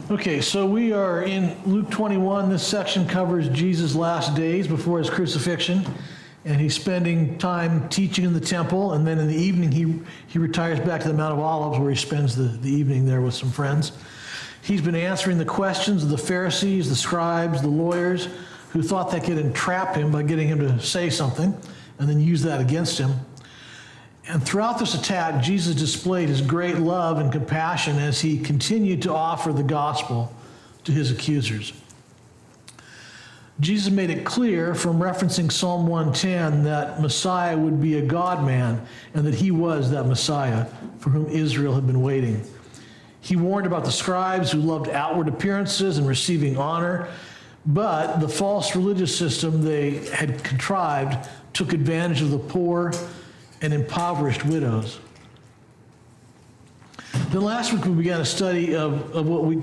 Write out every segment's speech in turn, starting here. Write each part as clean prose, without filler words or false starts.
Okay, so we are in Luke 21. This section covers Jesus' last days before his crucifixion, and he's spending time teaching in the temple, and then in the evening he retires back to the Mount of Olives where he spends the evening there with some friends. He's been answering the questions of the Pharisees, the scribes, the lawyers, who thought they could entrap him by getting him to say something and then use that against him. And throughout this attack, Jesus displayed his great love and compassion as he continued to offer the gospel to his accusers. Jesus made it clear from referencing Psalm 110 that Messiah would be a God-man and that he was that Messiah for whom Israel had been waiting. He warned about the scribes who loved outward appearances and receiving honor, but the false religious system they had contrived took advantage of the poor and impoverished widows. Then last week we began a study of what we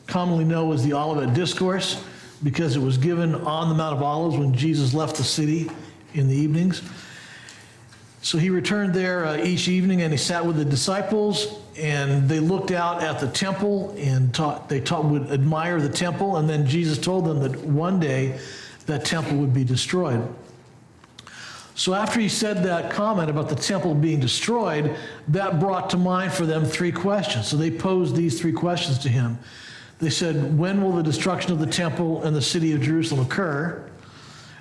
commonly know as the Olivet Discourse, because it was given on the Mount of Olives when Jesus left the city in the evenings. So he returned there each evening and he sat with the disciples, and they looked out at the temple and would admire the temple, and then Jesus told them that one day that temple would be destroyed. So after he said that comment about the temple being destroyed, that brought to mind for them three questions. So they posed these three questions to him. They said, when will the destruction of the temple and the city of Jerusalem occur?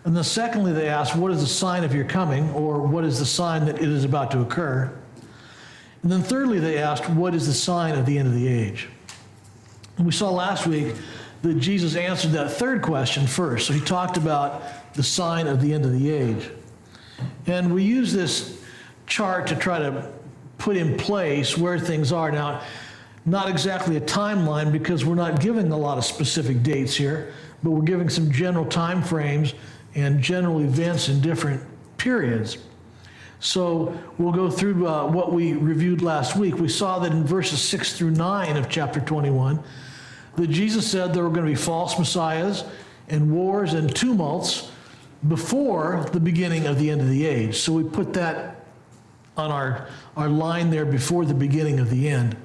And then secondly, they asked, what is the sign of your coming, or what is the sign that it is about to occur? And then thirdly, they asked, what is the sign of the end of the age? And we saw last week that Jesus answered that third question first. So he talked about the sign of the end of the age. And we use this chart to try to put in place where things are. Now, not exactly a timeline because we're not giving a lot of specific dates here, but we're giving some general time frames and general events in different periods. So we'll go through what we reviewed last week. We saw that in verses 6 through 9 of chapter 21, that Jesus said there were going to be false messiahs and wars and tumults before the beginning of the end of the age. So we put that on our line there, before the beginning of the end.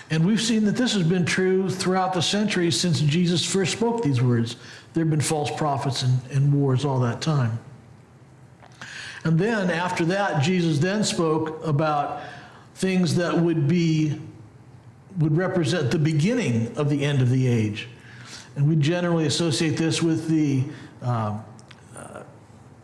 And we've seen that this has been true throughout the centuries since Jesus first spoke these words. There have been false prophets and wars all that time. And then after that, Jesus then spoke about things that would represent the beginning of the end of the age. And we generally associate this with the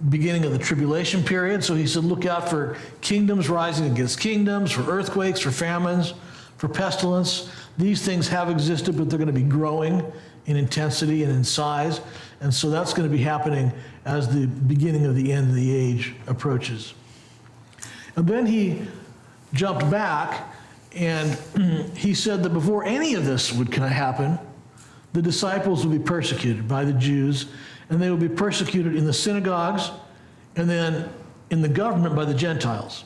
beginning of the tribulation period. So he said, look out for kingdoms rising against kingdoms, for earthquakes, for famines, for pestilence. These things have existed, but they're going to be growing in intensity and in size. And so that's going to be happening as the beginning of the end of the age approaches. And then he jumped back and he said that before any of this would kind of happen, the disciples would be persecuted by the Jews, and they would be persecuted in the synagogues and then in the government by the Gentiles.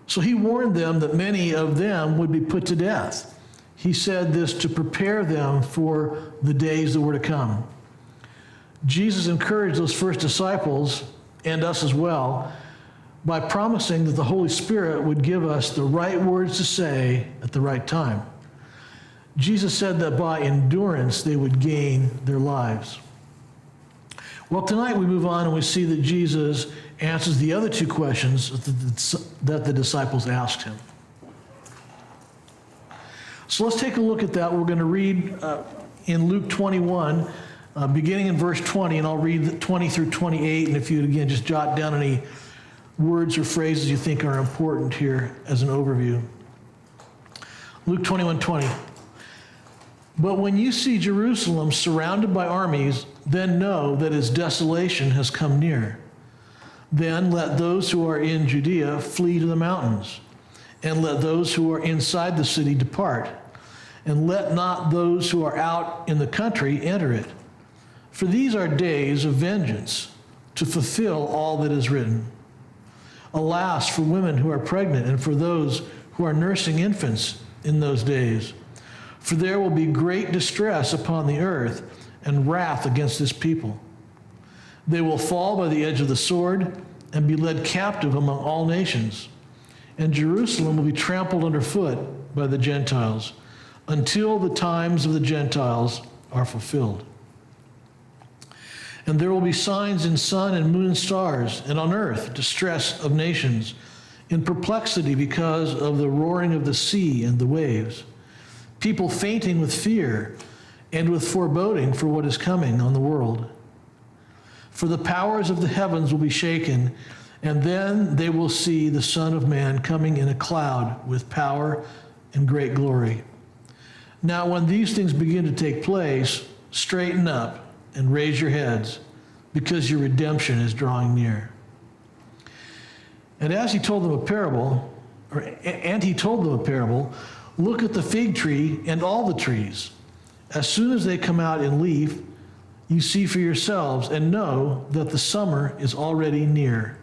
So he warned them that many of them would be put to death. He said this to prepare them for the days that were to come. Jesus encouraged those first disciples, and us as well, by promising that the Holy Spirit would give us the right words to say at the right time. Jesus said that by endurance they would gain their lives. Well, tonight we move on and we see that Jesus answers the other two questions that the disciples asked him. So let's take a look at that. We're going to read in Luke 21, beginning in verse 20, and I'll read 20 through 28. And if you, again, just jot down any words or phrases you think are important here as an overview. Luke 21:20. But when you see Jerusalem surrounded by armies, then know that its desolation has come near. Then let those who are in Judea flee to the mountains, and let those who are inside the city depart, and let not those who are out in the country enter it. For these are days of vengeance, to fulfill all that is written. Alas, for women who are pregnant and for those who are nursing infants in those days. For there will be great distress upon the earth and wrath against this people. They will fall by the edge of the sword and be led captive among all nations. And Jerusalem will be trampled underfoot by the Gentiles. until the times of the Gentiles are fulfilled. And there will be signs in sun and moon and stars, and on earth distress of nations, in perplexity because of the roaring of the sea and the waves, people fainting with fear and with foreboding for what is coming on the world. For the powers of the heavens will be shaken, and then they will see the Son of Man coming in a cloud with power and great glory. Now, when these things begin to take place, straighten up and raise your heads, because your redemption is drawing near. And he told them a parable, look at the fig tree and all the trees. As soon as they come out in leaf, you see for yourselves and know that the summer is already near.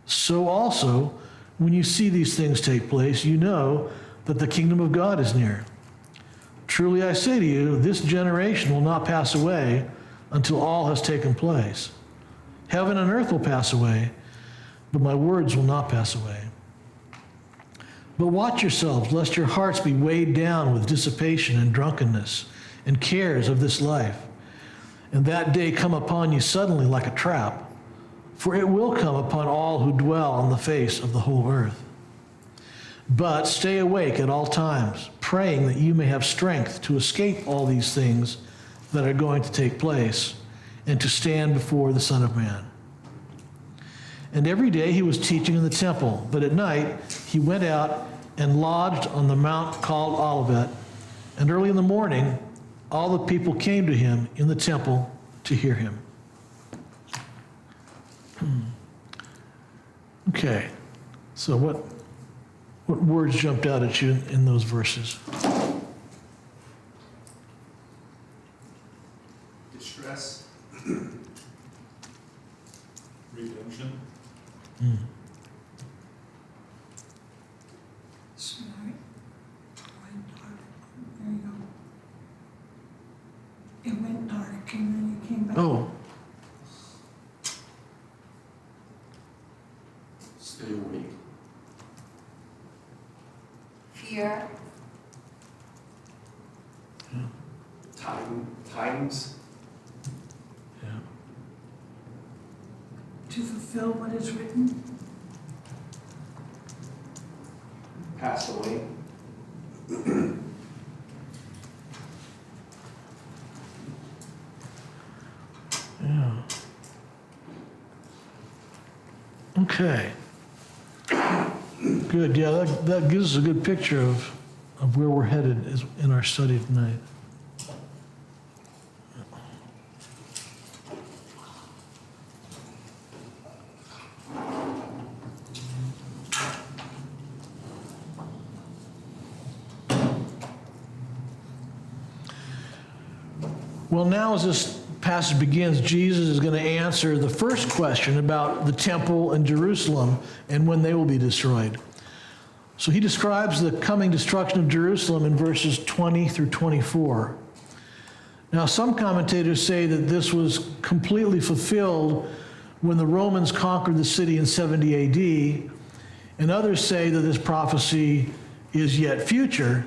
So also, when you see these things take place, you know that the kingdom of God is near. Truly I say to you, this generation will not pass away until all has taken place. Heaven and earth will pass away, but my words will not pass away. But watch yourselves, lest your hearts be weighed down with dissipation and drunkenness and cares of this life, and that day come upon you suddenly like a trap. For it will come upon all who dwell on the face of the whole earth. But stay awake at all times, praying that you may have strength to escape all these things that are going to take place, and to stand before the Son of Man. And every day he was teaching in the temple, but at night he went out and lodged on the mount called Olivet. And early in the morning, all the people came to him in the temple to hear him. Okay, so what words jumped out at you in those verses? Distress. Redemption. Sorry. Went dark. There you go. It went dark and then it came back. Oh, Stay awake. Fear, Times. yeah. To fulfill what is written. Pass away. Yeah. Okay. Good. Yeah, that gives us a good picture of where we're headed in our study tonight. Well, now as this passage begins, Jesus is going to answer the first question about the temple and Jerusalem and when they will be destroyed. So he describes the coming destruction of Jerusalem in verses 20 through 24. Now, some commentators say that this was completely fulfilled when the Romans conquered the city in 70 AD, and others say that this prophecy is yet future.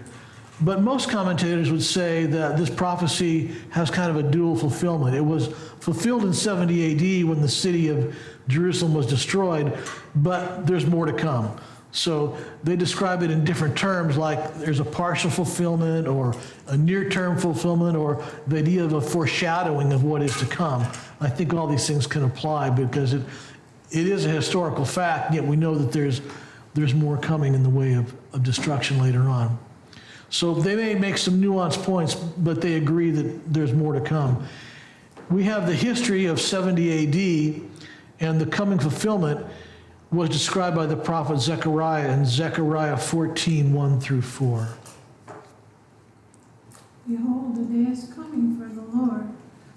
But most commentators would say that this prophecy has kind of a dual fulfillment. It was fulfilled in 70 AD when the city of Jerusalem was destroyed, but there's more to come. So they describe it in different terms, like there's a partial fulfillment or a near-term fulfillment or the idea of a foreshadowing of what is to come. I think all these things can apply because it is a historical fact, yet we know that there's more coming in the way of destruction later on. So they may make some nuanced points, but they agree that there's more to come. We have the history of 70 AD, and the coming fulfillment was described by the prophet Zechariah in Zechariah 14, 1 through 4. Behold, the day is coming for the Lord,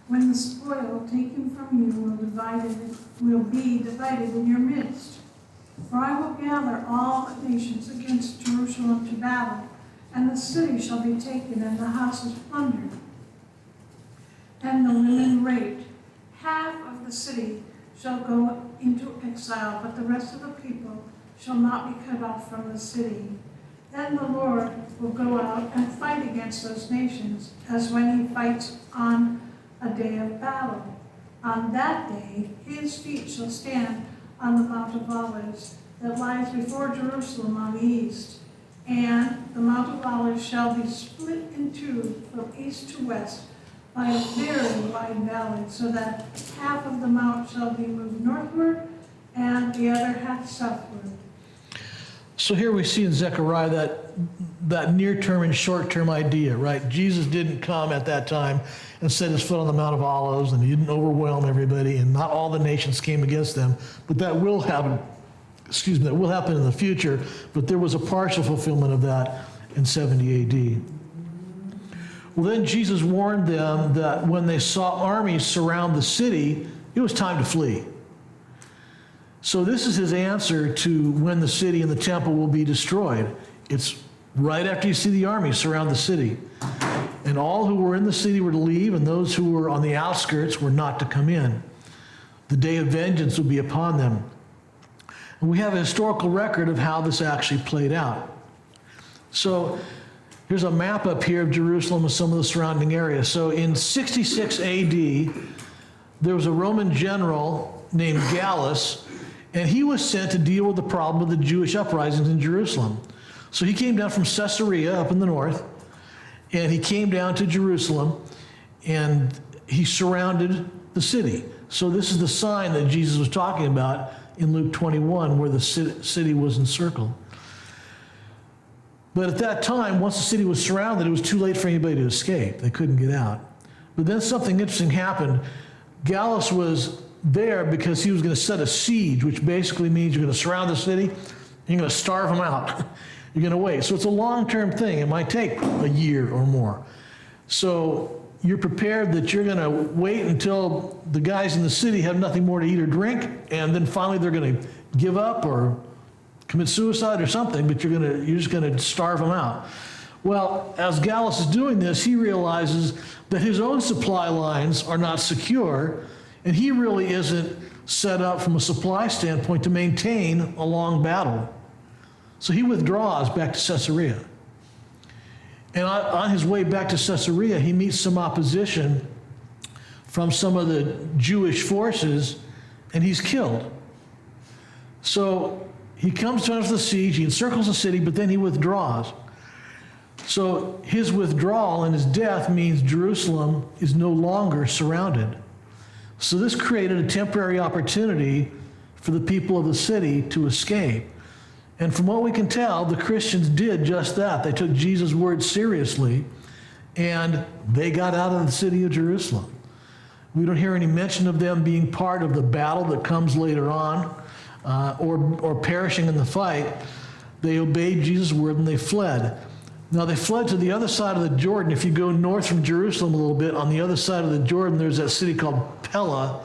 when the spoil taken from you will be divided in your midst. For I will gather all the nations against Jerusalem to battle, and the city shall be taken, and the houses plundered, and the women raped. Half of the city shall go into exile, but the rest of the people shall not be cut off from the city. Then the Lord will go out and fight against those nations, as when he fights on a day of battle. On that day, his feet shall stand on the Mount of Olives that lies before Jerusalem on the east. And the Mount of Olives shall be split in two from east to west by a very wide valley, so that half of the mount shall be moved northward and the other half southward. So here we see in Zechariah that near-term and short-term idea, right? Jesus didn't come at that time and set his foot on the Mount of Olives, and he didn't overwhelm everybody, and not all the nations came against them. But that will happen, that will happen in the future, but there was a partial fulfillment of that in 70 AD. Well, then Jesus warned them that when they saw armies surround the city, it was time to flee. So this is his answer to when the city and the temple will be destroyed. It's right after you see the army surround the city. And all who were in the city were to leave, and those who were on the outskirts were not to come in. The day of vengeance will be upon them. And we have a historical record of how this actually played out. So here's a map up here of Jerusalem and some of the surrounding areas. So in 66 AD, there was a Roman general named Gallus, and he was sent to deal with the problem of the Jewish uprisings in Jerusalem. So he came down from Caesarea up in the north, and he came down to Jerusalem, and he surrounded the city. So this is the sign that Jesus was talking about in Luke 21, where the city was encircled. But at that time, once the city was surrounded, it was too late for anybody to escape. They couldn't get out. But then something interesting happened. Gallus was there because he was going to set a siege, which basically means you're going to surround the city, and you're going to starve them out. You're going to wait. So it's a long-term thing. It might take a year or more. So you're prepared that you're going to wait until the guys in the city have nothing more to eat or drink, and then finally they're going to give up or commit suicide or something, but you're just going to starve them out. Well, as Gallus is doing this, he realizes that his own supply lines are not secure, and he really isn't set up from a supply standpoint to maintain a long battle. So he withdraws back to Caesarea. And on his way back to Caesarea, he meets some opposition from some of the Jewish forces, and he's killed. So he comes to the siege, he encircles the city, but then he withdraws. So his withdrawal and his death means Jerusalem is no longer surrounded. So this created a temporary opportunity for the people of the city to escape. And from what we can tell, the Christians did just that. They took Jesus' words seriously, and they got out of the city of Jerusalem. We don't hear any mention of them being part of the battle that comes later on, or perishing in the fight. They obeyed Jesus' word and they fled. Now they fled to the other side of the Jordan. If you go north from Jerusalem a little bit, on the other side of the Jordan, there's that city called Pella,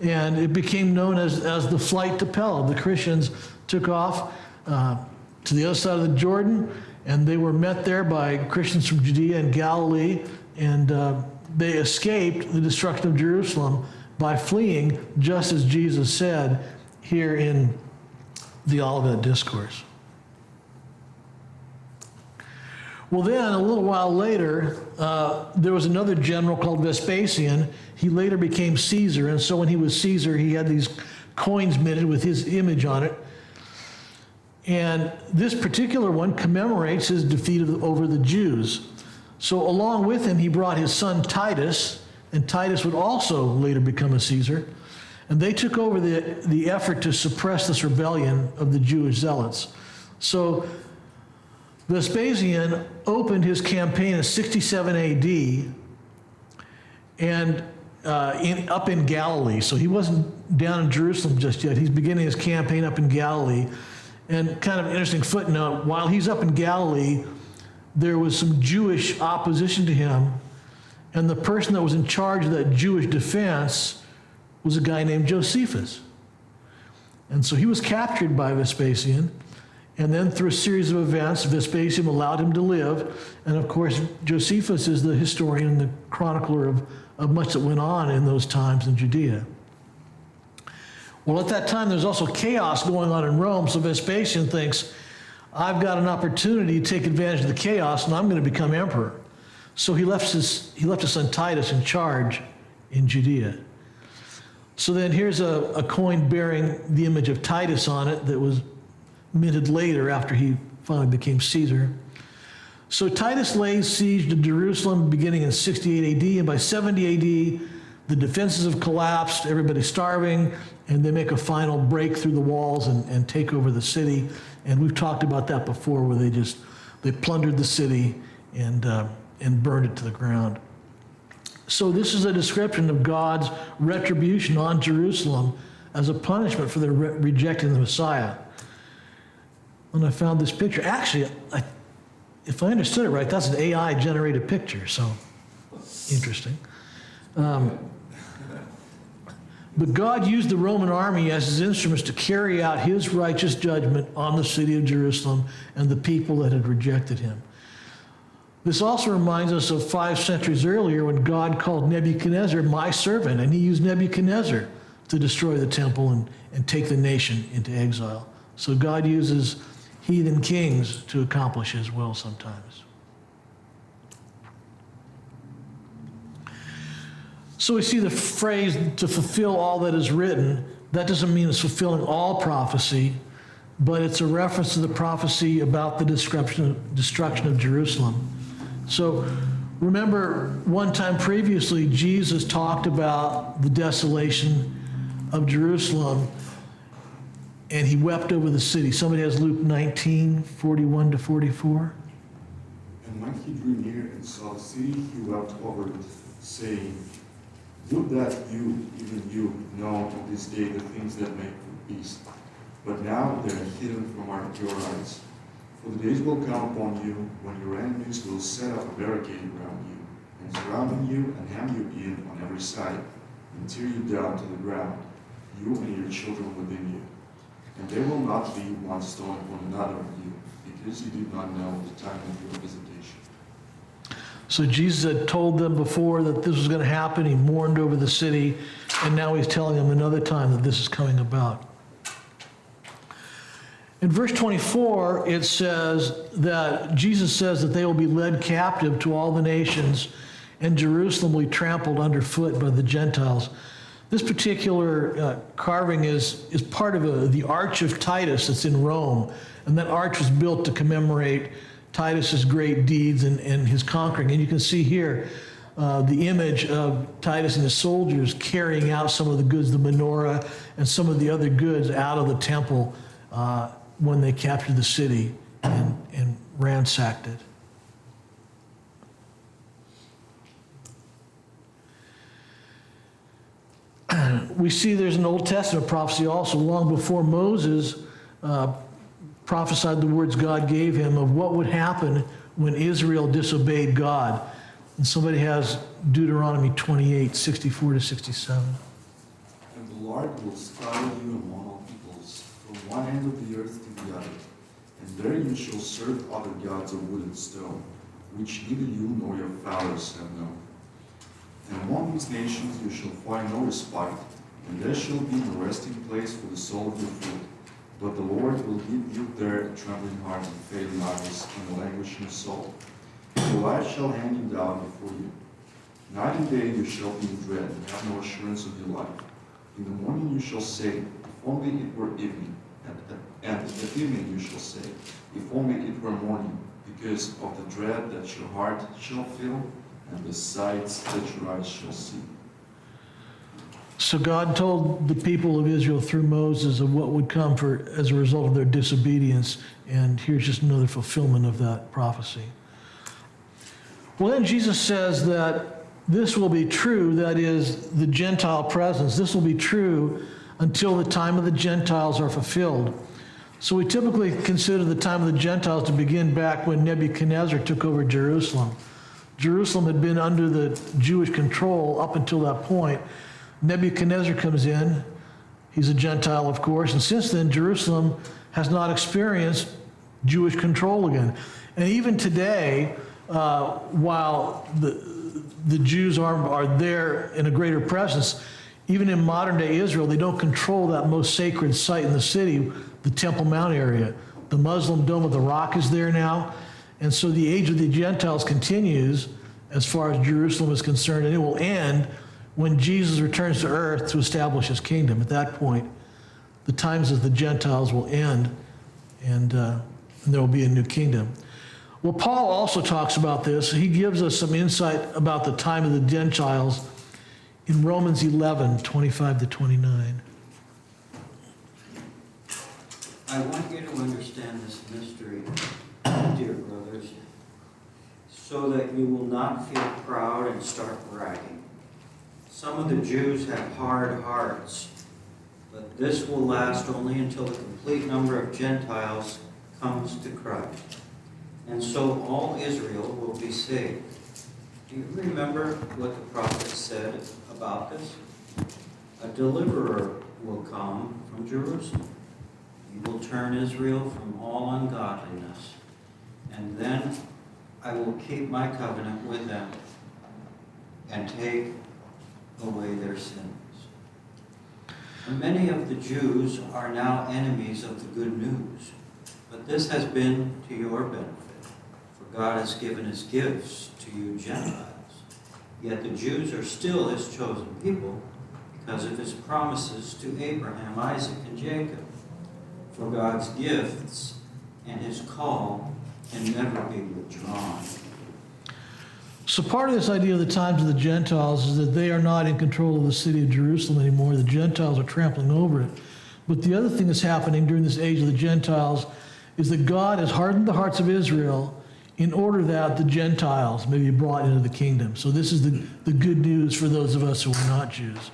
and it became known as the flight to Pella. The Christians took off to the other side of the Jordan, and they were met there by Christians from Judea and Galilee, and they escaped the destruction of Jerusalem by fleeing, just as Jesus said here in the Olivet Discourse. Well, then, a little while later, there was another general called Vespasian. He later became Caesar, and so when he was Caesar, he had these coins minted with his image on it. And this particular one commemorates his defeat over the Jews. So along with him, he brought his son Titus, and Titus would also later become a Caesar. And they took over the effort to suppress this rebellion of the Jewish zealots. So Vespasian opened his campaign in 67 AD and up in Galilee. So he wasn't down in Jerusalem just yet. He's beginning his campaign up in Galilee. And kind of an interesting footnote, while he's up in Galilee, there was some Jewish opposition to him, and the person that was in charge of that Jewish defense was a guy named Josephus. And so he was captured by Vespasian, and then through a series of events, Vespasian allowed him to live, and of course, Josephus is the historian, the chronicler of much that went on in those times in Judea. Well, at that time, there's also chaos going on in Rome, so Vespasian thinks, I've got an opportunity to take advantage of the chaos, and I'm going to become emperor. So he left his son Titus in charge in Judea. So then here's a coin bearing the image of Titus on it that was minted later after he finally became Caesar. So Titus lays siege to Jerusalem beginning in 68 AD, and by 70 AD, the defenses have collapsed, everybody's starving, and they make a final break through the walls and take over the city. And we've talked about that before, where they plundered the city and burned it to the ground. So this is a description of God's retribution on Jerusalem as a punishment for their rejecting the Messiah. When I found this picture, actually, if I understood it right, that's an AI-generated picture, so interesting. But God used the Roman army as his instruments to carry out his righteous judgment on the city of Jerusalem and the people that had rejected him. This also reminds us of 5 centuries earlier when God called Nebuchadnezzar my servant, and he used Nebuchadnezzar to destroy the temple and take the nation into exile. So God uses heathen kings to accomplish his will sometimes. So we see the phrase, to fulfill all that is written. That doesn't mean it's fulfilling all prophecy, but it's a reference to the prophecy about the destruction of Jerusalem. So remember, one time previously, Jesus talked about the desolation of Jerusalem, and he wept over the city. Somebody has Luke 19:41-44. And when he drew near and saw the city, he wept over it, saying, would that you, even you, know to this day the things that make for peace. But now they are hidden from your eyes. For the days will come upon you when your enemies will set up a barricade around you, and surrounding you and hem you in on every side, and tear you down to the ground, you and your children within you. And they will not leave one stone upon another of you, because you did not know the time of your visitation. So Jesus had told them before that this was going to happen. He mourned over the city, and now he's telling them another time that this is coming about. In verse 24, it says that Jesus says that they will be led captive to all the nations, and Jerusalem will be trampled underfoot by the Gentiles. This particular carving is part of the Arch of Titus that's in Rome, and that arch was built to commemorate Titus's great deeds and his conquering. And you can see here the image of Titus and his soldiers carrying out some of the goods, the menorah and some of the other goods out of the temple when they captured the city and ransacked it. We see there's an Old Testament prophecy also long before Moses prophesied the words God gave him of what would happen when Israel disobeyed God. And somebody has Deuteronomy 28:64-67. And the Lord will scatter you among all peoples, from one end of the earth to the other. And there you shall serve other gods of wood and stone, which neither you nor your fathers have known. And among these nations you shall find no respite, and there shall be no resting place for the sole of your foot. But the Lord will give you there a trembling heart and failing eyes and a languishing soul. Your life shall hand you down before you. Night and day you shall be in dread and have no assurance of your life. In the morning you shall say, if only it were evening. And at evening you shall say, if only it were morning, because of the dread that your heart shall feel and the sights that your eyes shall see. So God told the people of Israel through Moses of what would come as a result of their disobedience, and here's just another fulfillment of that prophecy. Well, then Jesus says that this will be true, that is, the Gentile presence. This will be true until the time of the Gentiles are fulfilled. So we typically consider the time of the Gentiles to begin back when Nebuchadnezzar took over Jerusalem. Jerusalem had been under the Jewish control up until that point. Nebuchadnezzar comes in. He's a Gentile, of course, and since then, Jerusalem has not experienced Jewish control again. And even today, while the Jews are there in a greater presence, even in modern-day Israel, they don't control that most sacred site in the city, the Temple Mount area. The Muslim Dome of the Rock is there now. And so the age of the Gentiles continues as far as Jerusalem is concerned, and it will end when Jesus returns to earth to establish his kingdom. At that point, the times of the Gentiles will end, and there will be a new kingdom. Well, Paul also talks about this. He gives us some insight about the time of the Gentiles in Romans 11, 25 to 29. I want you to understand this mystery, dear brothers, so that you will not feel proud and start bragging. Some of the Jews have hard hearts, but this will last only until the complete number of Gentiles comes to Christ. And so all Israel will be saved. Do you remember what the prophet said about this? A deliverer will come from Jerusalem. He will turn Israel from all ungodliness. And then I will keep my covenant with them and take away their sins. And many of the Jews are now enemies of the good news. But this has been to your benefit, for God has given his gifts to you Gentiles. Yet the Jews are still his chosen people because of his promises to Abraham, Isaac, and Jacob. For God's gifts and his call can never be withdrawn. So part of this idea of the times of the Gentiles is that they are not in control of the city of Jerusalem anymore. The Gentiles are trampling over it. But the other thing that's happening during this age of the Gentiles is that God has hardened the hearts of Israel in order that the Gentiles may be brought into the kingdom. So this is the good news for those of us who are not Jews.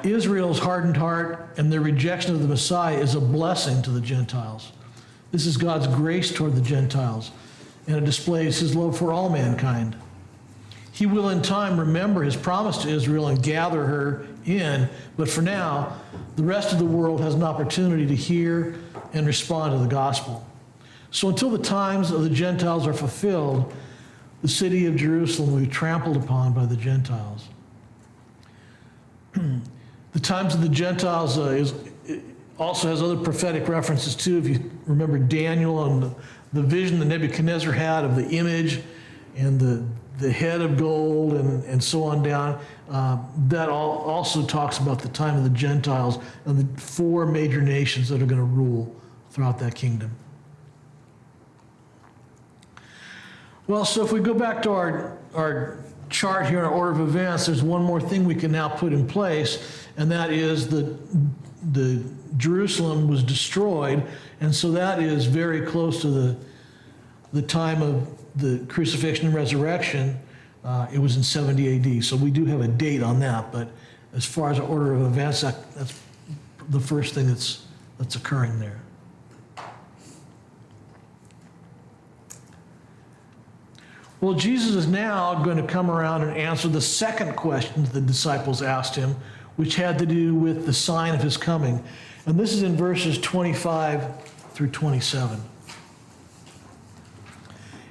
Israel's hardened heart and their rejection of the Messiah is a blessing to the Gentiles. This is God's grace toward the Gentiles, and it displays his love for all mankind. He will in time remember his promise to Israel and gather her in, but for now, the rest of the world has an opportunity to hear and respond to the gospel. So until the times of the Gentiles are fulfilled, the city of Jerusalem will be trampled upon by the Gentiles. The times of the Gentiles it also has other prophetic references too. If you remember Daniel and the vision that Nebuchadnezzar had of the image and the head of gold and so on down, that also talks about the time of the Gentiles and the four major nations that are going to rule throughout that kingdom. Well, so if we go back to our chart here in our order of events, there's one more thing we can now put in place, and that is the Jerusalem was destroyed, and so that is very close to the time of the crucifixion and resurrection. It was in 70 AD, so we do have a date on that, but as far as our order of events, that's the first thing that's occurring there. Well, Jesus is now going to come around and answer the second question the disciples asked him, which had to do with the sign of his coming. And this is in verses 25 through 27.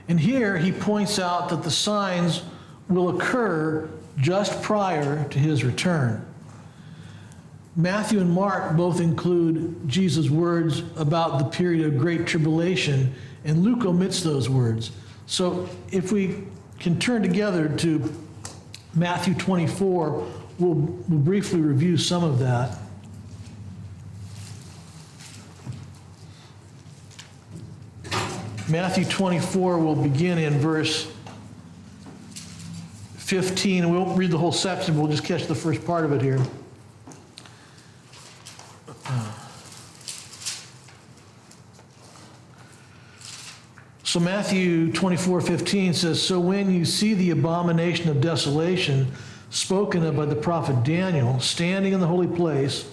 And here he points out that the signs will occur just prior to his return. Matthew and Mark both include Jesus' words about the period of great tribulation, and Luke omits those words. So if we can turn together to Matthew 24, we'll briefly review some of that. Matthew 24 will begin in verse 15. We won't read the whole section, we'll just catch the first part of it here. So Matthew 24:15 says, "So when you see the abomination of desolation spoken of by the prophet Daniel standing in the holy place,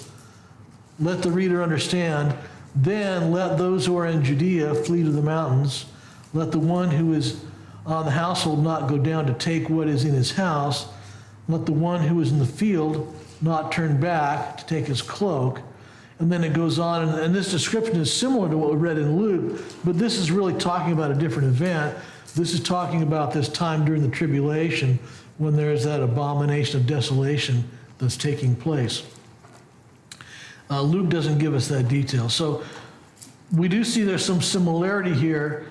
let the reader understand, then let those who are in Judea flee to the mountains. Let the one who is on the household not go down to take what is in his house. Let the one who is in the field not turn back to take his cloak." And then it goes on, and this description is similar to what we read in Luke, but this is really talking about a different event. This is talking about this time during the tribulation when there's that abomination of desolation that's taking place. Luke doesn't give us that detail. So we do see there's some similarity here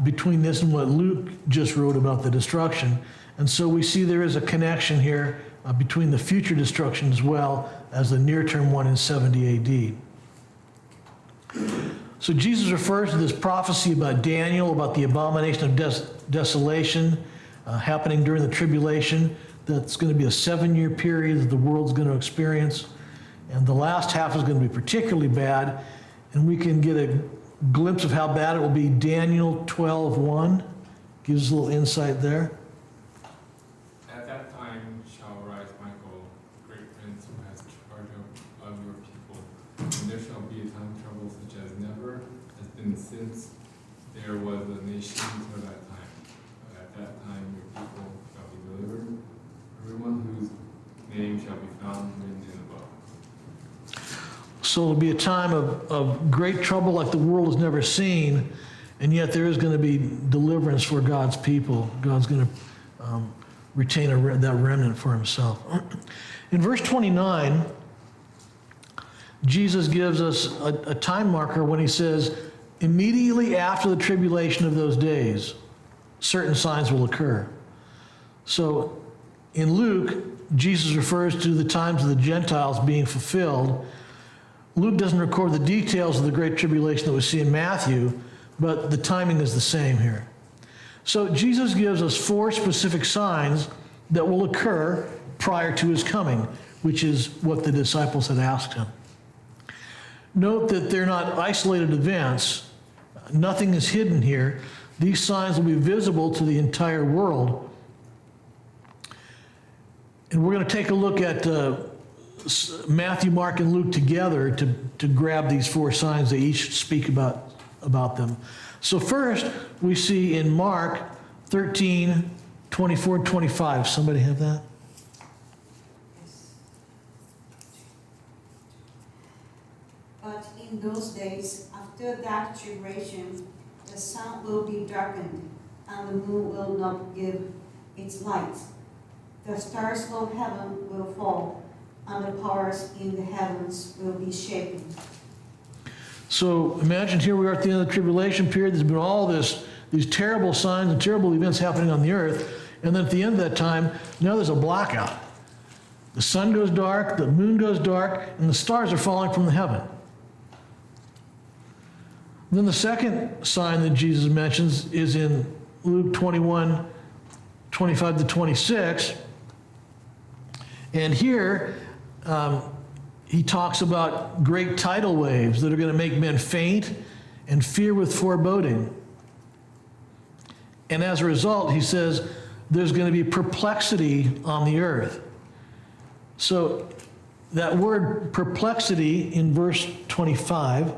between this and what Luke just wrote about the destruction. And so we see there is a connection here between the future destruction as well as the near-term one in 70 AD. So Jesus refers to this prophecy about Daniel, about the abomination of desolation happening during the tribulation. That's going to be a 7-year period that the world's going to experience. And the last half is going to be particularly bad. And we can get a glimpse of how bad it will be. Daniel 12:1 gives a little insight there. At that time shall rise Michael, great prince, who has charge of your people. And there shall be a time of trouble such as never has been since there was a nation till that time. But at that time your people shall be delivered, everyone whose name shall be found written in the book. So it'll be a time of great trouble like the world has never seen, and yet there is going to be deliverance for God's people. God's going to retain that remnant for himself. In verse 29, Jesus gives us a time marker when he says, immediately after the tribulation of those days, certain signs will occur. So in Luke, Jesus refers to the times of the Gentiles being fulfilled. Luke doesn't record the details of the Great Tribulation that we see in Matthew, but the timing is the same here. So Jesus gives us 4 specific signs that will occur prior to his coming, which is what the disciples had asked him. Note that they're not isolated events. Nothing is hidden here. These signs will be visible to the entire world. And we're going to take a look at Matthew, Mark, and Luke together to grab these 4 signs. They each speak about them. So first, we see in Mark 13, 24, 25. Somebody have that? But in those days, after that tribulation, the sun will be darkened, and the moon will not give its light. The stars of heaven will fall, and the powers in the heavens will be shaken. So imagine here we are at the end of the tribulation period. There's been all these terrible signs and terrible events happening on the earth. And then at the end of that time, now there's a blackout. The sun goes dark, the moon goes dark, and the stars are falling from the heaven. Then the second sign that Jesus mentions is in Luke 21, 25 to 26. And here, he talks about great tidal waves that are going to make men faint and fear with foreboding. And as a result, he says, there's going to be perplexity on the earth. So that word perplexity in verse 25,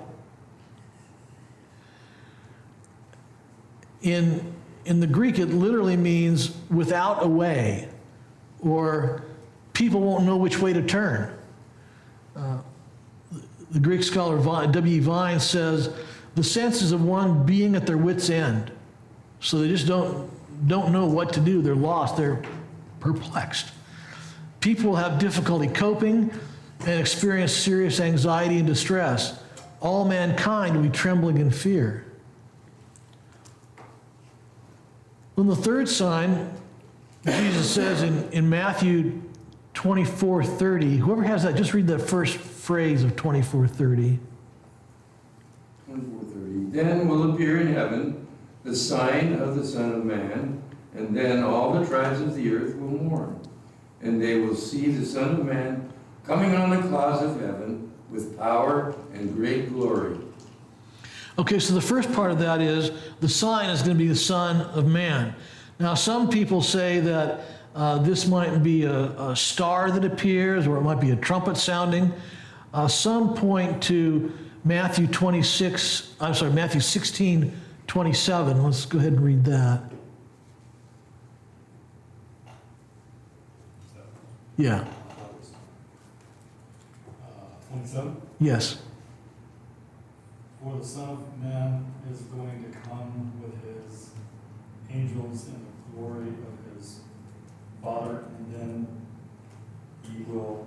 in the Greek, it literally means without a way, or people won't know which way to turn. The Greek scholar W. Vine says, the sense is of one being at their wit's end. So they just don't know what to do. They're lost. They're perplexed. People will have difficulty coping and experience serious anxiety and distress. All mankind will be trembling in fear. Then the third sign, Jesus says in Matthew 24:30, whoever has that, just read that first phrase of 24:30. 24:30. Then will appear in heaven the sign of the Son of Man, and then all the tribes of the earth will mourn. And they will see the Son of Man coming on the clouds of heaven with power and great glory. Okay, so the first part of that is the sign is going to be the Son of Man. Now, some people say that this might be a star that appears, or it might be a trumpet sounding. Some point to Matthew 16:27. Let's go ahead and read that. Yeah. 27. Yes. For the Son of Man is going to come with his angels in the glory of his Father, and then he will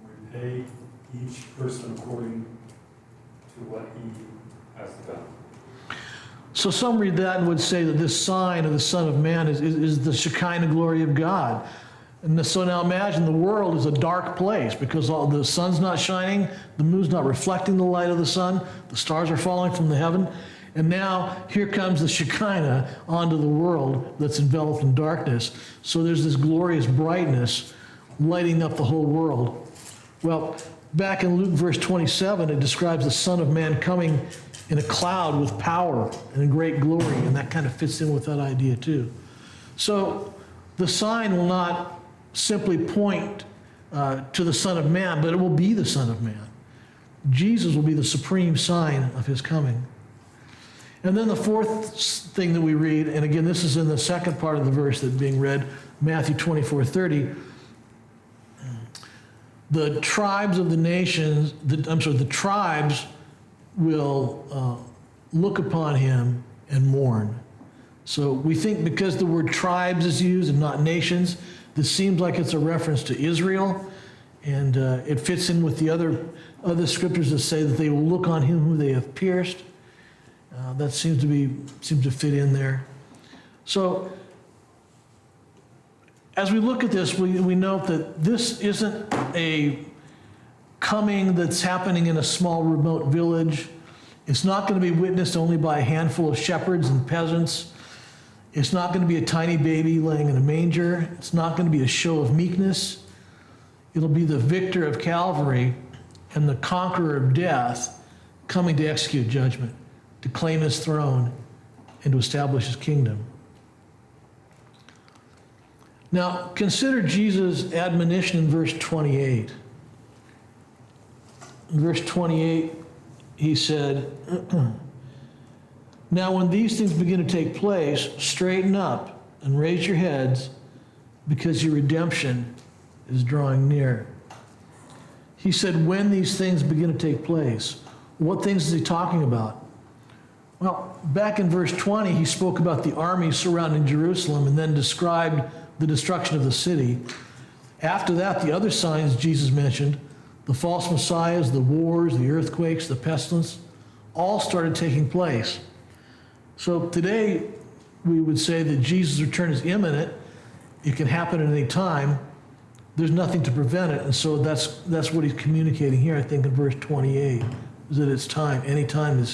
repay each person according to what he has to come. So some read that and would say that this sign of the Son of Man is the Shekinah glory of God. And so now imagine the world is a dark place because the sun's not shining, the moon's not reflecting the light of the sun, the stars are falling from the heaven. And now here comes the Shekinah onto the world that's enveloped in darkness. So there's this glorious brightness lighting up the whole world. Well, back in Luke verse 27, it describes the Son of Man coming in a cloud with power and in great glory, and that kind of fits in with that idea too. So the sign will not simply point to the Son of Man, but it will be the Son of Man. Jesus will be the supreme sign of his coming. And then the fourth thing that we read, and again, this is in the second part of the verse that's being read, Matthew 24:30. The tribes of the nations, the tribes will look upon him and mourn. So we think because the word tribes is used and not nations, this seems like it's a reference to Israel, and it fits in with the other scriptures that say that they will look on him who they have pierced. That seems to fit in there. So as we look at this, we note that this isn't a coming that's happening in a small remote village. It's not going to be witnessed only by a handful of shepherds and peasants. It's not going to be a tiny baby laying in a manger. It's not going to be a show of meekness. It'll be the victor of Calvary and the conqueror of death coming to execute judgment, to claim his throne, and to establish his kingdom. Now, consider Jesus' admonition in verse 28. In verse 28, he said, "Now when these things begin to take place, straighten up and raise your heads, because your redemption is drawing near." He said, when these things begin to take place. What things is he talking about? Well, back in verse 20, he spoke about the army surrounding Jerusalem and then described the destruction of the city. After that, the other signs Jesus mentioned, the false messiahs, the wars, the earthquakes, the pestilence, all started taking place. So today, we would say that Jesus' return is imminent. It can happen at any time. There's nothing to prevent it. And so that's what he's communicating here, I think, in verse 28, is that it's time. Any time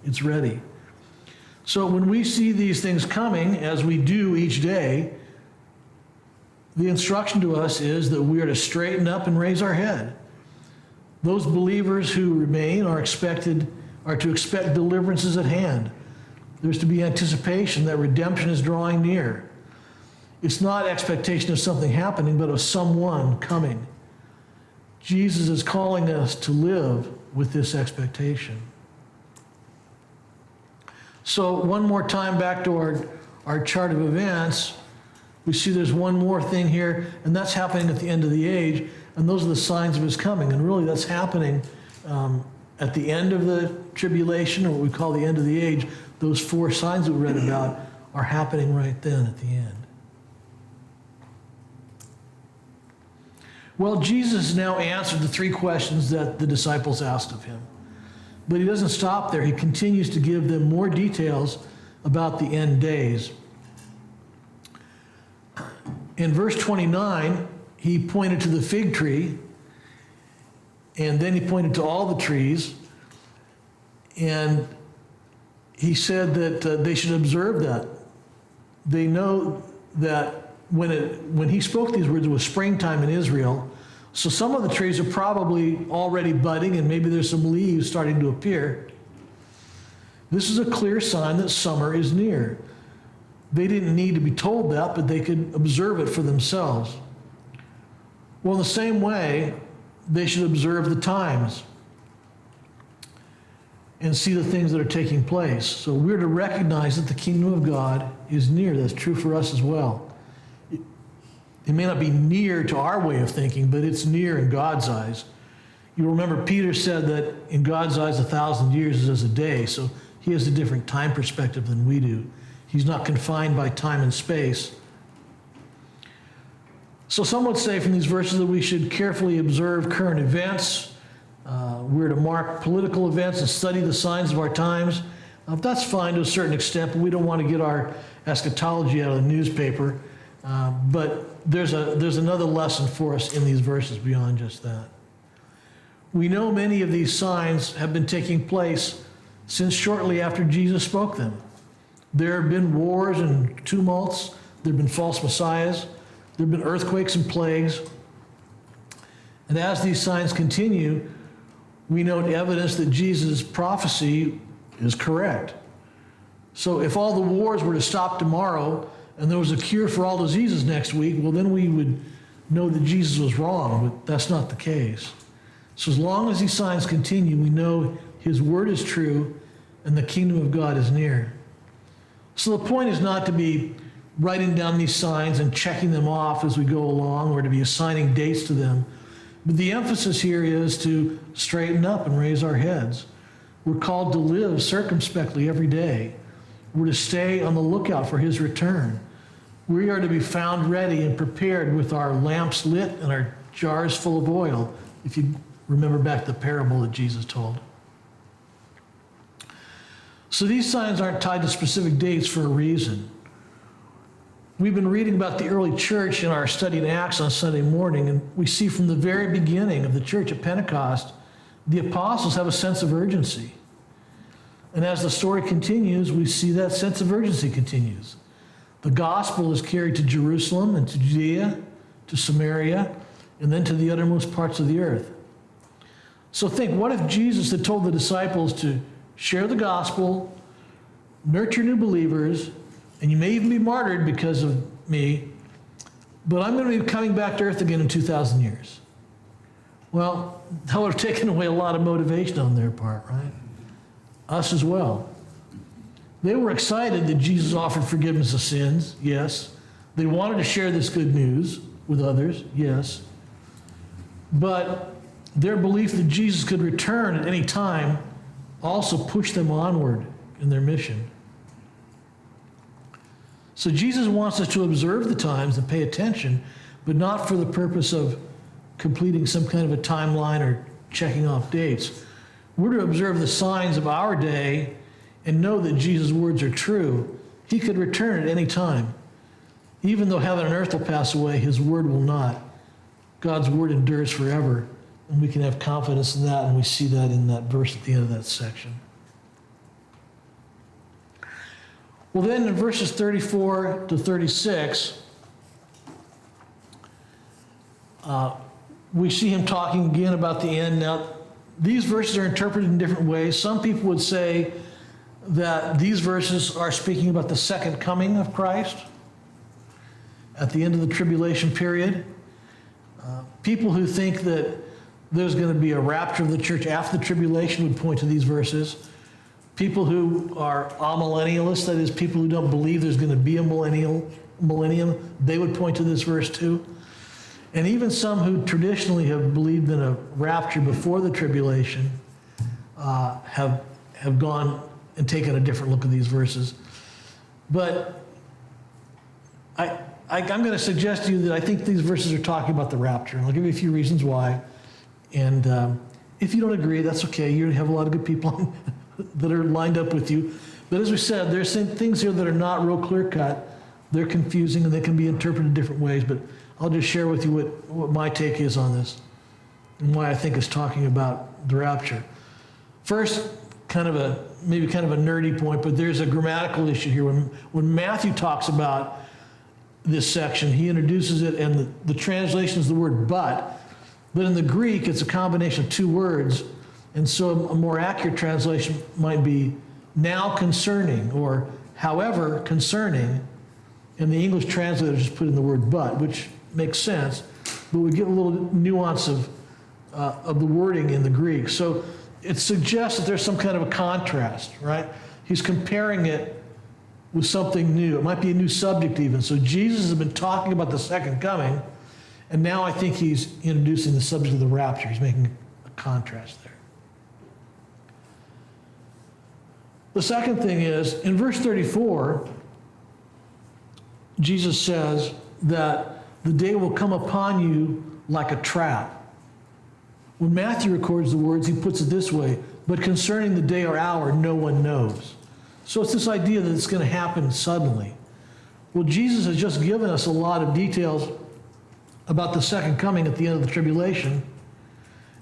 it's ready. So when we see these things coming, as we do each day, the instruction to us is that we are to straighten up and raise our head. Those believers who remain are to expect deliverances at hand. There's to be anticipation that redemption is drawing near. It's not expectation of something happening, but of someone coming. Jesus is calling us to live with this expectation. So one more time back to our chart of events, we see there's one more thing here, and that's happening at the end of the age, and those are the signs of his coming. And really that's happening at the end of the tribulation, or what we call the end of the age. Those four signs that we read about are happening right then at the end. Well, Jesus now answered the three questions that the disciples asked of him. But he doesn't stop there. He continues to give them more details about the end days. In verse 29, he pointed to the fig tree, and then he pointed to all the trees, and he said that they should observe that. They know that when he spoke these words, it was springtime in Israel. So some of the trees are probably already budding, and maybe there's some leaves starting to appear. This is a clear sign that summer is near. They didn't need to be told that, but they could observe it for themselves. Well, in the same way, they should observe the times and see the things that are taking place. So we're to recognize that the kingdom of God is near. That's true for us as well. It may not be near to our way of thinking, but it's near in God's eyes. You remember Peter said that in God's eyes 1,000 years is as a day, so he has a different time perspective than we do. He's not confined by time and space. So some would say from these verses that we should carefully observe current events We're to mark political events and study the signs of our times. That's fine to a certain extent, but we don't want to get our eschatology out of the newspaper. But there's another lesson for us in these verses beyond just that. We know many of these signs have been taking place since shortly after Jesus spoke them. There have been wars and tumults. There have been false messiahs. There have been earthquakes and plagues. And as these signs continue, we note evidence that Jesus' prophecy is correct. So if all the wars were to stop tomorrow and there was a cure for all diseases next week, well, then we would know that Jesus was wrong, but that's not the case. So as long as these signs continue, we know his word is true and the kingdom of God is near. So the point is not to be writing down these signs and checking them off as we go along or to be assigning dates to them. But the emphasis here is to straighten up and raise our heads. We're called to live circumspectly every day. We're to stay on the lookout for his return. We are to be found ready and prepared with our lamps lit and our jars full of oil, if you remember back the parable that Jesus told. So these signs aren't tied to specific dates for a reason. We've been reading about the early church in our study in Acts on Sunday morning, and we see from the very beginning of the church at Pentecost, the apostles have a sense of urgency. And as the story continues, we see that sense of urgency continues. The gospel is carried to Jerusalem and to Judea, to Samaria, and then to the uttermost parts of the earth. So think, what if Jesus had told the disciples to share the gospel, nurture new believers, and you may even be martyred because of me, but I'm going to be coming back to earth again in 2,000 years. Well, that would have taken away a lot of motivation on their part, right? Us as well. They were excited that Jesus offered forgiveness of sins, yes. They wanted to share this good news with others, yes. But their belief that Jesus could return at any time also pushed them onward in their mission. So Jesus wants us to observe the times and pay attention, but not for the purpose of completing some kind of a timeline or checking off dates. We're to observe the signs of our day and know that Jesus' words are true. He could return at any time. Even though heaven and earth will pass away, his word will not. God's word endures forever, and we can have confidence in that, and we see that in that verse at the end of that section. Well, then in verses 34 to 36, we see him talking again about the end. Now, these verses are interpreted in different ways. Some people would say that these verses are speaking about the second coming of Christ at the end of the tribulation period. People who think that there's going to be a rapture of the church after the tribulation would point to these verses. People who are amillennialists, that is, people who don't believe there's going to be a millennium, they would point to this verse too. And even some who traditionally have believed in a rapture before the tribulation have gone and taken a different look at these verses. But I'm going to suggest to you that I think these verses are talking about the rapture. And I'll give you a few reasons why. And if you don't agree, that's okay. You have a lot of good people that are lined up with you. But as we said, there's some things here that are not real clear-cut. They're confusing and they can be interpreted different ways. But I'll just share with you what my take is on this and why I think it's talking about the rapture. First, maybe kind of a nerdy point, but there's a grammatical issue here. When Matthew talks about this section, he introduces it, and the translation is the word but in the Greek, it's a combination of two words, and so a more accurate translation might be now concerning, or however concerning, and the English translators just put in the word but, which makes sense, but we get a little nuance of the wording in the Greek. So it suggests that there's some kind of a contrast, right? He's comparing it with something new. It might be a new subject even. So Jesus has been talking about the second coming, and now I think he's introducing the subject of the rapture. He's making a contrast there. The second thing is, in verse 34, Jesus says that the day will come upon you like a trap. When Matthew records the words, he puts it this way, but concerning the day or hour, no one knows. So it's this idea that it's going to happen suddenly. Well, Jesus has just given us a lot of details about the second coming at the end of the tribulation.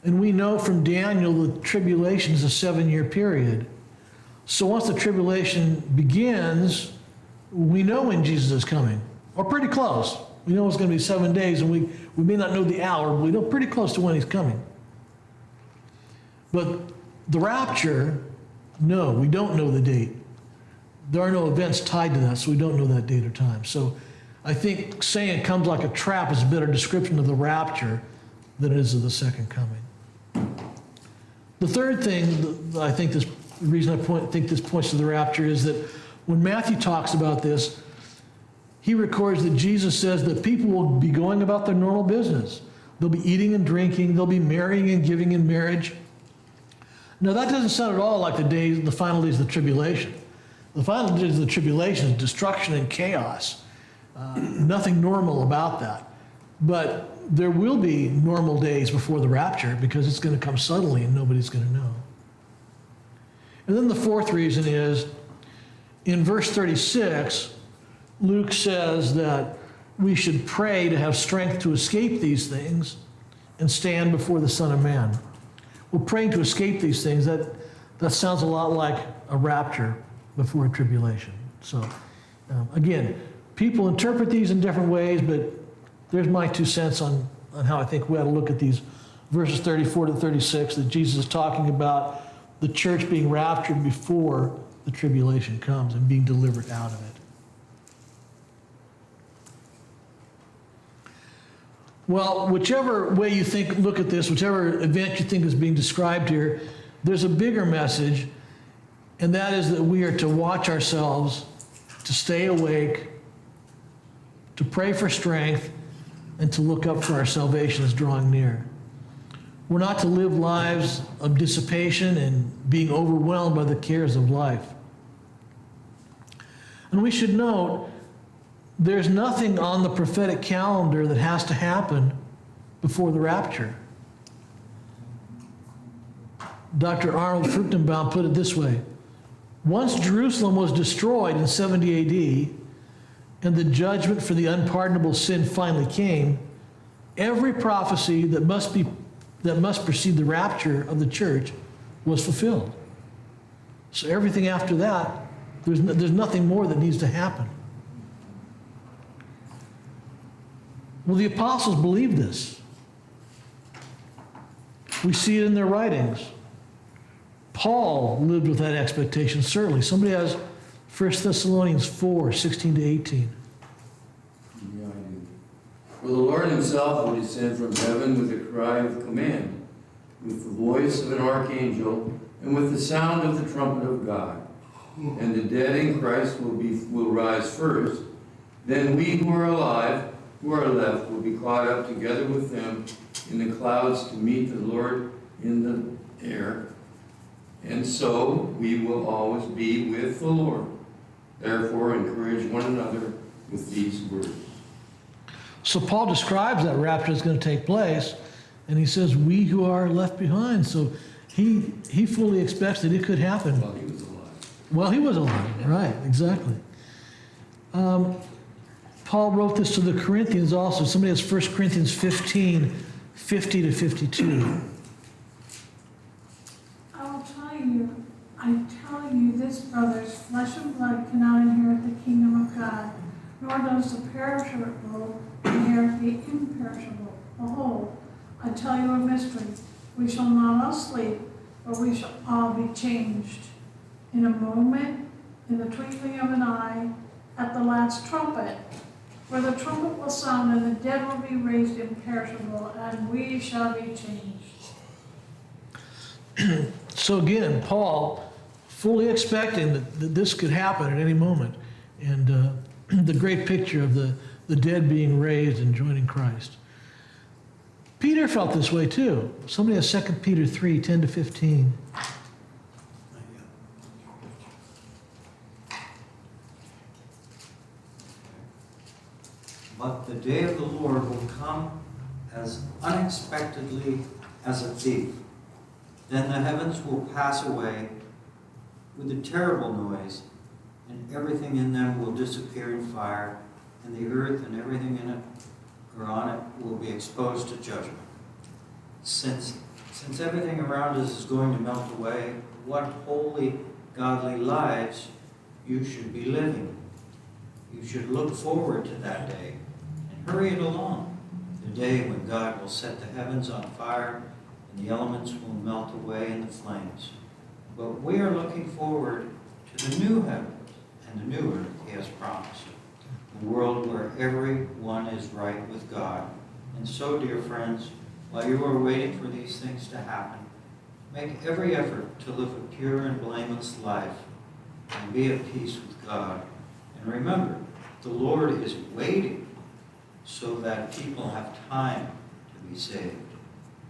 And we know from Daniel the tribulation is a 7-year period. So once the tribulation begins, we know when Jesus is coming, or pretty close. We know it's going to be 7 days, and we may not know the hour, but we know pretty close to when he's coming. But the rapture, no, we don't know the date. There are no events tied to that, so we don't know that date or time. So I think saying it comes like a trap is a better description of the rapture than it is of the second coming. The third thing that I think the reason I think this points to the rapture is that when Matthew talks about this, he records that Jesus says that people will be going about their normal business. They'll be eating and drinking, they'll be marrying and giving in marriage. Now that doesn't sound at all like the final days of the tribulation. The final days of the tribulation is destruction and chaos. Nothing normal about that. But there will be normal days before the rapture because it's going to come suddenly and nobody's going to know. And then the fourth reason is, in verse 36, Luke says that we should pray to have strength to escape these things and stand before the Son of Man. Well, praying to escape these things, that sounds a lot like a rapture before a tribulation. So, again, people interpret these in different ways, but there's my 2 cents on how I think we ought to look at these verses 34 to 36, that Jesus is talking about the church being raptured before the tribulation comes and being delivered out of it. Well, whichever way you look at this, whichever event you think is being described here, there's a bigger message, and that is that we are to watch ourselves, to stay awake, to pray for strength, and to look up for our salvation is drawing near. We're not to live lives of dissipation and being overwhelmed by the cares of life. And we should note, there's nothing on the prophetic calendar that has to happen before the rapture. Dr. Arnold Fruchtenbaum put it this way: once Jerusalem was destroyed in 70 AD and the judgment for the unpardonable sin finally came, every prophecy that must precede the rapture of the church was fulfilled. So everything after that, there's nothing more that needs to happen. Well, the apostles believed this. We see it in their writings. Paul lived with that expectation, certainly. Somebody has 1 Thessalonians 4, 16 to 18. Yeah, I do. For the Lord himself will descend from heaven with a cry of command, with the voice of an archangel, and with the sound of the trumpet of God. And the dead in Christ will rise first. Then we who are alive, who are left, will be caught up together with them in the clouds to meet the Lord in the air. And so we will always be with the Lord. Therefore, encourage one another with these words. So Paul describes that rapture is going to take place, and he says, we who are left behind. So he fully expects that it could happen. While he was alive. Well, he was alive, right, exactly. Paul wrote this to the Corinthians also. Somebody has 1 Corinthians 15, 50 to 52. I tell you this, brothers, flesh and blood cannot inherit the kingdom of God, nor does the perishable inherit the imperishable. Behold, I tell you a mystery. We shall not all sleep, but we shall all be changed. In a moment, in the twinkling of an eye, at the last trumpet, where the trumpet will sound and the dead will be raised imperishable, and we shall be changed. So again, Paul, fully expecting that this could happen at any moment, and the great picture of the dead being raised and joining Christ. Peter felt this way too. Somebody has 2 Peter 3, 10 to 15. But the day of the Lord will come as unexpectedly as a thief. Then the heavens will pass away with a terrible noise, and everything in them will disappear in fire, and the earth and everything in it or on it will be exposed to judgment. Since everything around us is going to melt away, what holy, godly lives you should be living. You should look forward to that day and hurry it along. The day when God will set the heavens on fire and the elements will melt away in the flames. But we are looking forward to the new heavens and the new earth He has promised. A world where everyone is right with God. And so, dear friends, while you are waiting for these things to happen, make every effort to live a pure and blameless life and be at peace with God. And remember, the Lord is waiting so that people have time to be saved.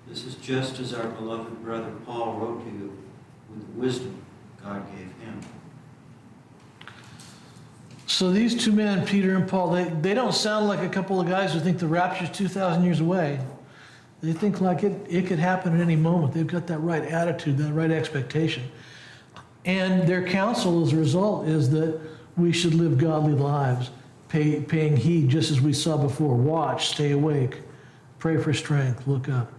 This is just as our beloved brother Paul wrote to you with the wisdom God gave him. So these two men, Peter and Paul, they don't sound like a couple of guys who think the rapture's 2,000 years away. They think like it could happen at any moment. They've got that right attitude, that right expectation. And their counsel as a result is that we should live godly lives, paying heed, just as we saw before. Watch, stay awake, pray for strength, look up.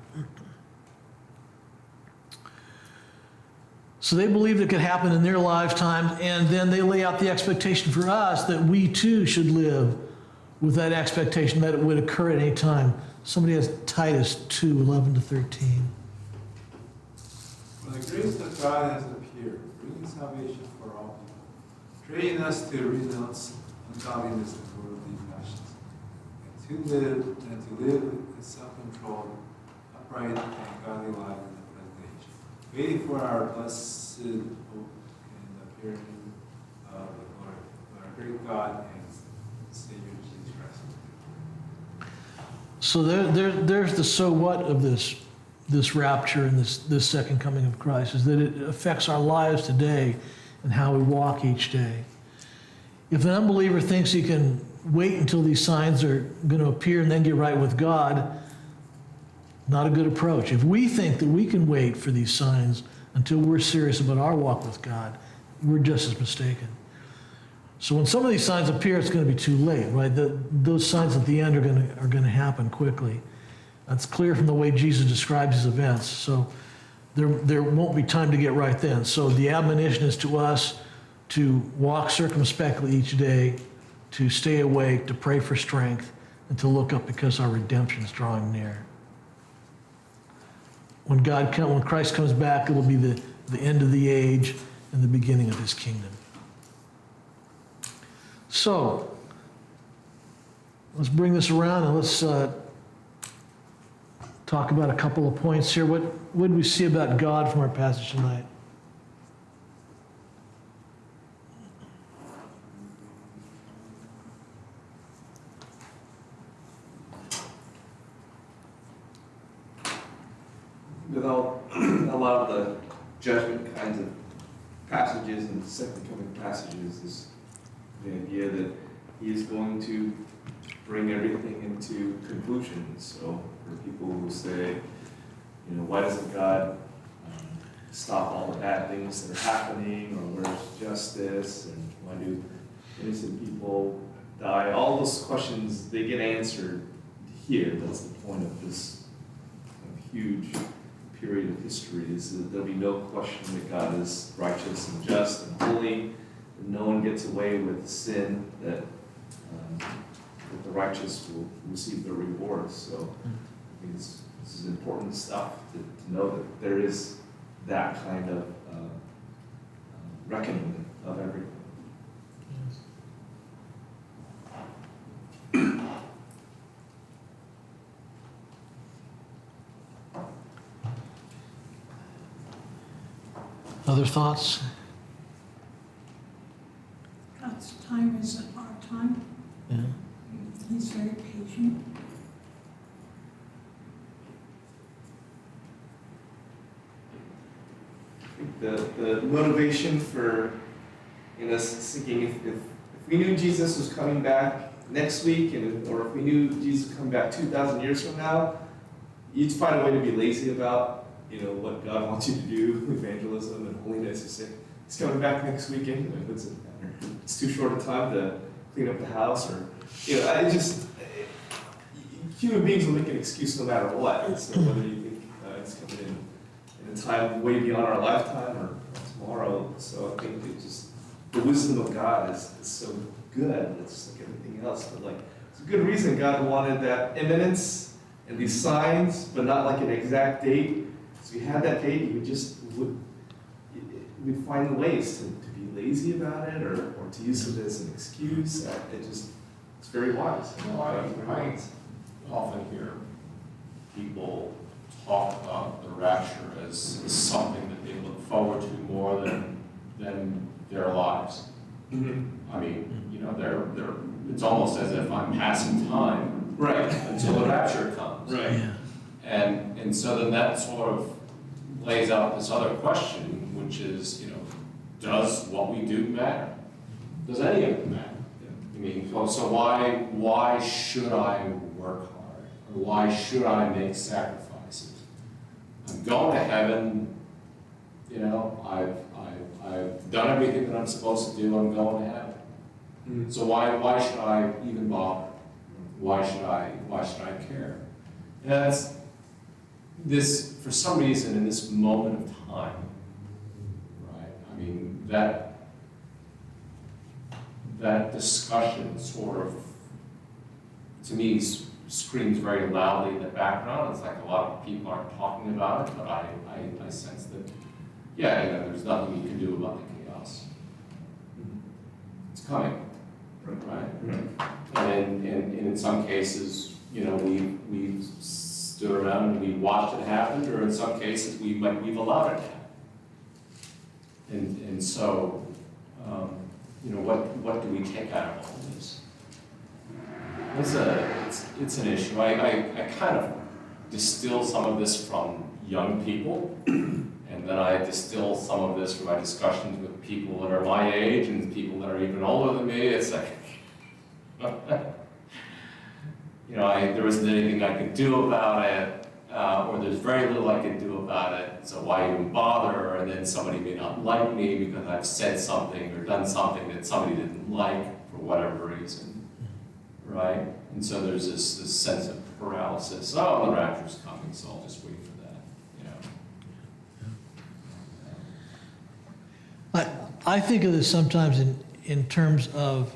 So they believed it could happen in their lifetime, and then they lay out the expectation for us that we too should live with that expectation that it would occur at any time. Somebody has Titus 2:11-13. For the grace of God has appeared, bringing salvation for all people, training us to renounce ungodliness and worldly passions, and to live with self-control, upright and godly life in the present age, waiting for our blessed hope and the appearing of the Lord, our great God and Savior Jesus Christ. So there's the so what of this rapture and this second coming of Christ, is that it affects our lives today and how we walk each day. If an unbeliever thinks he can wait until these signs are going to appear and then get right with God, not a good approach. If we think that we can wait for these signs until we're serious about our walk with God, we're just as mistaken. So when some of these signs appear, it's going to be too late, right? Those signs at the end are going to happen quickly. That's clear from the way Jesus describes his events. So there won't be time to get right then. So the admonition is to us to walk circumspectly each day, to stay awake, to pray for strength, and to look up because our redemption is drawing near. When Christ comes back, it will be the end of the age and the beginning of his kingdom. So, let's bring this around and let's talk about a couple of points here. What did we see about God from our passage tonight? Without a lot of the judgment kinds of passages and second coming passages is the idea that he is going to bring everything into conclusion. So for people who say, why doesn't God stop all the bad things that are happening, or where's justice, and why do innocent people die? All those questions, they get answered here. That's the point of this huge period of history, is that there'll be no question that God is righteous and just and holy, that no one gets away with sin, that the righteous will receive their rewards. So I think this is important stuff to know that there is that kind of reckoning of everything. Other thoughts? God's time isn't our time. Yeah. He's very patient. The motivation for us thinking if we knew Jesus was coming back next week, or if we knew Jesus was coming back 2,000 years from now, you'd find a way to be lazy about, what God wants you to do, evangelism and holiness. You say, he's coming back next week anyway. What's it matter? It's too short a time to clean up the house, or, human beings will make an excuse no matter what. So whether you think it's coming in a time way beyond our lifetime or tomorrow. So I think the wisdom of God is so good. It's like everything else, but like, it's a good reason God wanted that imminence and these signs, but not like an exact date. So we had that date, we'd find ways to be lazy about it, or to use it as an excuse. It's very wise. I often hear people talk about the rapture as something that they look forward to more than their lives. I mean, it's almost as if I'm passing time Right. until the rapture comes. Right. Yeah. And so then that sort of lays out this other question, which is, does what we do matter? Does any of it matter? I mean, so why should I work hard? Or why should I make sacrifices? I'm going to heaven, I've done everything that I'm supposed to do, I'm going to heaven. So why should I even bother? Why should I care? And that's this, for some reason, in this moment of time, right? I mean, that discussion sort of, to me, screams very loudly in the background. It's like a lot of people aren't talking about it, but I sense that, there's nothing you can do about the chaos. It's coming, right? And in some cases, we've stood around and we watched it happen, or in some cases we've allowed it to happen. And so, what do we take out of all this? It's an issue. I kind of distill some of this from young people, and then I distill some of this from my discussions with people that are my age and people that are even older than me. It's like, there isn't anything I can do about it, or there's very little I can do about it, so why even bother? And then somebody may not like me because I've said something or done something that somebody didn't like for whatever reason, right? And so there's this sense of paralysis. Oh, the rapture's coming, so I'll just wait for that, I think of this sometimes in terms of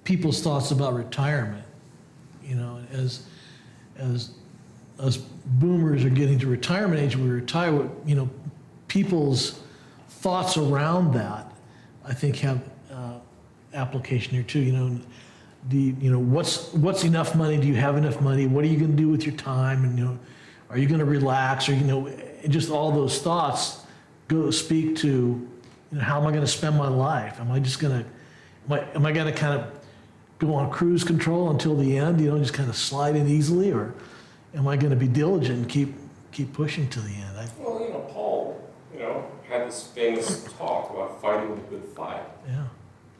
people's thoughts about retirement. As boomers are getting to retirement age, we retire. People's thoughts around that, I think, have application here too. What's enough money? Do you have enough money? What are you going to do with your time? And are you going to relax? Or and just all those thoughts speak to how am I going to spend my life? Am I just going to am I going to kind of go on cruise control until the end? Just kind of slide in easily, or am I going to be diligent and keep pushing to the end? Well, Paul, had this famous talk about fighting the good fight. Yeah.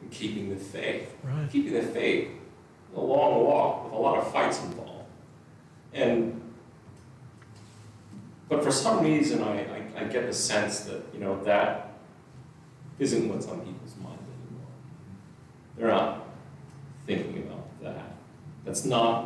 And keeping the faith. Right. Keeping the faith, a long walk with a lot of fights involved. But for some reason, I get the sense that, that isn't what's on people's mind anymore. They're not thinking about that. That's not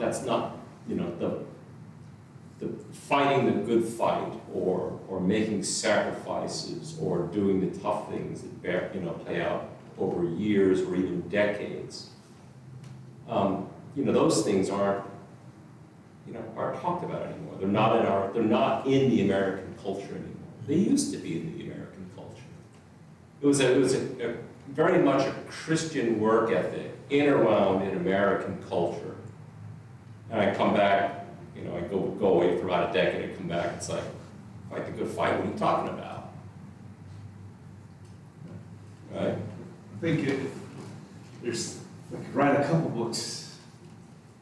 the fighting the good fight, or making sacrifices, or doing the tough things that play out over years or even decades. Those things aren't talked about anymore. They're not in the American culture anymore. They used to be in the American culture. It was a very much a Christian work ethic in around in American culture. And I come back, I go away for about a decade and come back, it's like, fight the good fight, what are you talking about? Right? I think I could write a couple books.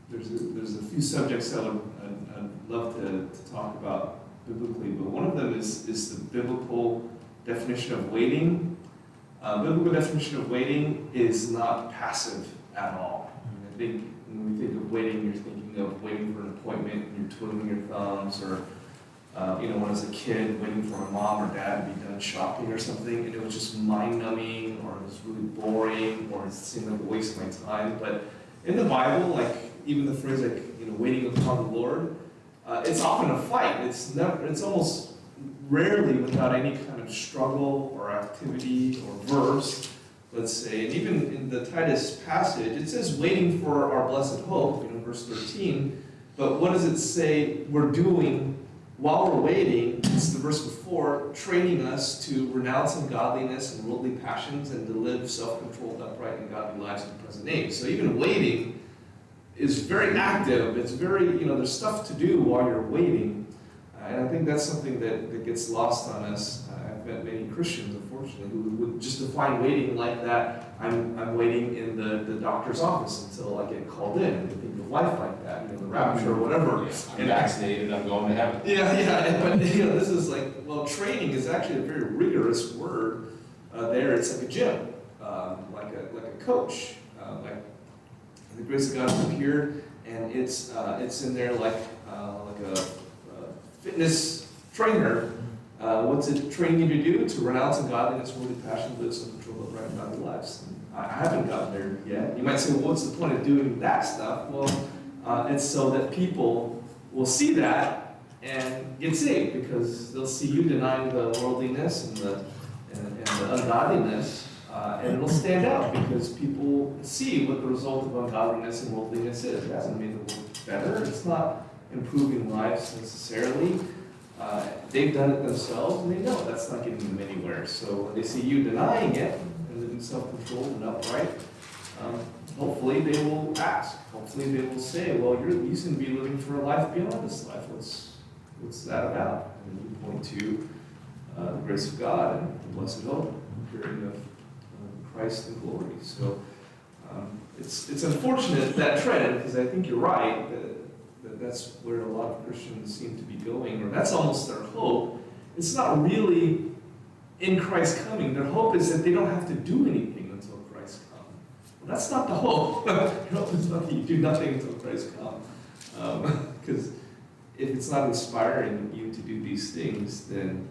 There's a few subjects that I'd love to talk about biblically, but one of them is the biblical definition of waiting. Biblical definition of waiting is not passive at all. I think when we think of waiting, you're thinking of waiting for an appointment, and you're twiddling your thumbs, or when I was a kid, waiting for my mom or dad to be done shopping or something, and it was just mind-numbing, or it was really boring, or it seemed like a waste of my time. But in the Bible, like even the phrase like waiting upon the Lord, it's often a fight. It's almost rarely without any kind of struggle or activity or verse, let's say. And even in the Titus passage, it says waiting for our blessed hope, verse 13. But what does it say we're doing while we're waiting? It's the verse before, training us to renounce ungodliness and worldly passions and to live self-controlled, upright, and godly lives in the present age. So even waiting is very active. It's very, there's stuff to do while you're waiting. And I think that's something that gets lost on us. I've met many Christians, unfortunately, who would just define waiting like that. I'm waiting in the doctor's office until I get called in. And they think of life like that, the rapture or whatever. I'm vaccinated, I'm going to heaven. Yeah, but this is like, well, training is actually a very rigorous word there. It's like a gym, like a coach. Like the grace of God has appeared, and it's in there like a fitness trainer. What's it training you to do? To renounce ungodliness, worldly passion, live self-controlled, upright, and godly lives. And I haven't gotten there yet. You might say, well, what's the point of doing that stuff? Well, it's so that people will see that and get saved, because they'll see you denying the worldliness and the ungodliness, and it'll stand out because people see what the result of ungodliness and worldliness is. It hasn't made the world better. It's not improving lives necessarily. They've done it themselves, and they know that's not getting them anywhere. So when they see you denying it and living self-controlled and upright, hopefully they will ask. Hopefully they will say, well, you seem to be living for a life beyond this life. What's that about? And you point to the grace of God and the blessed hope, appearing of Christ in glory. So it's unfortunate, that trend, because I think you're right, that's where a lot of Christians seem to be going, or that's almost their hope. It's not really in Christ coming. Their hope is that they don't have to do anything until Christ comes. Well, that's not the hope. Your hope is not that you do nothing until Christ comes. Because if it's not inspiring you to do these things, then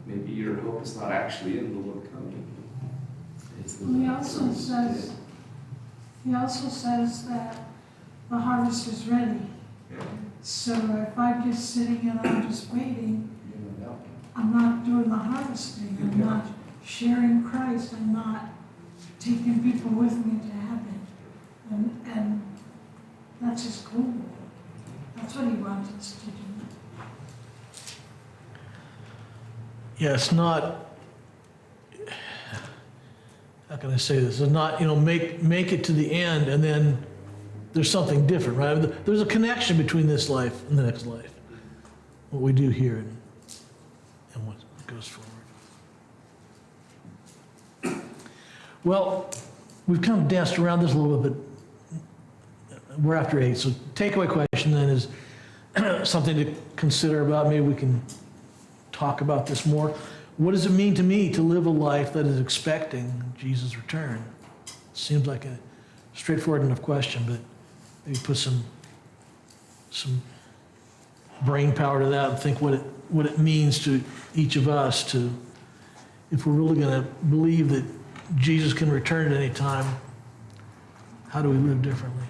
maybe your hope is not actually in the Lord coming. He also says that the harvest is ready. Yeah. So if I'm just sitting and I'm just waiting, I'm not doing the harvesting. I'm not sharing Christ. I'm not taking people with me to heaven. And that's his goal. That's what he wants us to do. Yeah, it's not, how can I say this? It's not, make it to the end and then there's something different, right? There's a connection between this life and the next life. What we do here and what goes forward. Well, we've kind of danced around this a little bit. We're after 8, so takeaway question then is something to consider about. Maybe we can talk about this more. What does it mean to me to live a life that is expecting Jesus' return? Seems like a straightforward enough question, but maybe put some brain power to that and think what it means to each of us to, if we're really going to believe that Jesus can return at any time, how do we live differently?